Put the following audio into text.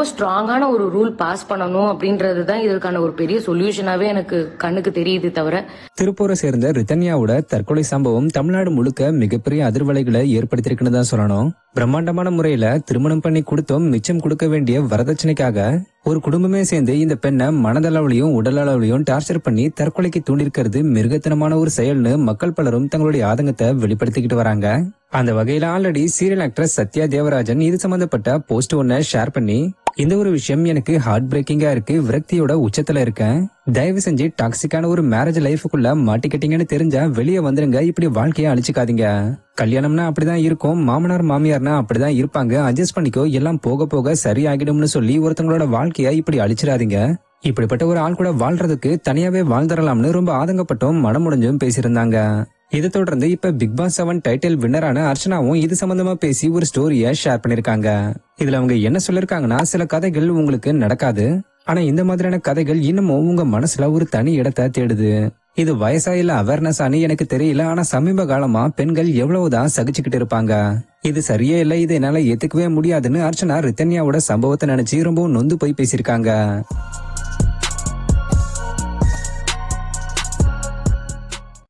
ரொம்ப ஸ்ட்ராங்கான ஒரு ரூல் பாஸ் பண்ணணும் அப்படின்றது தான் இதற்கான ஒரு பெரிய சொல்யூஷனாவே எனக்கு கண்ணுக்கு தெரியுது தவிர. திருப்பூரை சேர்ந்த ரிதன்யாவோட தற்கொலை சம்பவம் தமிழ்நாடு முழுக்க மிகப்பெரிய அதிர்வலைகளை ஏற்படுத்தியிருக்குன்னு தான் சொல்லணும். பிரம்மாண்டமான முறையில திருமணம் பண்ணி கொடுத்தும் மிச்சம் கொடுக்க வேண்டிய வரதட்சணைக்காக ஒரு குடும்பமே சேர்ந்து இந்த பெண்ணை மனதளவுலையும் உடல் அளவுலையும் டார்ச்சர் பண்ணி தற்கொலைக்கு தூண்டிருக்கிறது மிருகத்தனமான ஒரு செயல்னு மக்கள் பலரும் தங்களுடைய ஆதங்கத்தை வெளிப்படுத்திக்கிட்டு வராங்க. அந்த வகையில already serial actress Sathya Devarajan இது சம்பந்தப்பட்ட போஸ்ட் ஒன்ன ஷேர் பண்ணி, இந்த ஒரு விஷயம் எனக்கு ஹார்ட் பிரேக்கிங்கா இருக்கு, விரக்தியோட உச்சத்துல இருக்கேன், தயவு செஞ்சு டாக்ஸிக்கான ஒரு மேரேஜ் லைஃபுக்குள்ள மாட்டிக்கிட்டீங்கன்னு தெரிஞ்சா வெளியே வந்துருங்க, இப்படி வாழ்க்கையை அழிச்சுக்காதீங்க, கல்யாணம்னா அப்படிதான் இருக்கும், மாமனார் மாமியார்னா அப்படிதான் இருப்பாங்க, அட்ஜஸ்ட் பண்ணிக்கோ, எல்லாம் போக போக சரியாகிடும்னு சொல்லி ஒருத்தவங்களோட வாழ்க்கைய இப்படி அழிச்சிடாதீங்க, இப்படிப்பட்ட ஒரு ஆள் கூட வாழ்றதுக்கு தனியாவே வாழ்ந்துடலாம்னு ரொம்ப ஆதங்கப்பட்டும் மனமுடைஞ்சும் பேசியிருந்தாங்க. இதை தொடர்ந்து இப்ப பிக் பாஸ் 7 டைட்டில் வின்னரான அர்ச்சனாவும் இது சம்பந்தமா பேசி ஒரு ஸ்டோரிய ஷேர் பண்ணிருக்காங்க. இதுல அவங்க என்ன சொல்லிருக்காங்கன்னா, சில கதைகள் உங்களுக்கு நடக்காது, ஆனா இந்த மாதிரியான கதைகள் இன்னமும் உங்க மனசுல ஒரு தனி இடத்தை தேடுது. இது வயசா இல்ல அவேர்னஸ் ஆனு எனக்கு தெரியல, ஆனா சமீப காலமா பெண்கள் எவ்வளவுதான் சகிச்சுக்கிட்டு இருப்பாங்க, இது சரியே இல்ல, இது என்னால ஏத்துக்கவே முடியாதுன்னு அர்ச்சனா ரிதன்யாவோட சம்பவத்தை நினைச்சு ரொம்ப நொந்து போய் பேசியிருக்காங்க.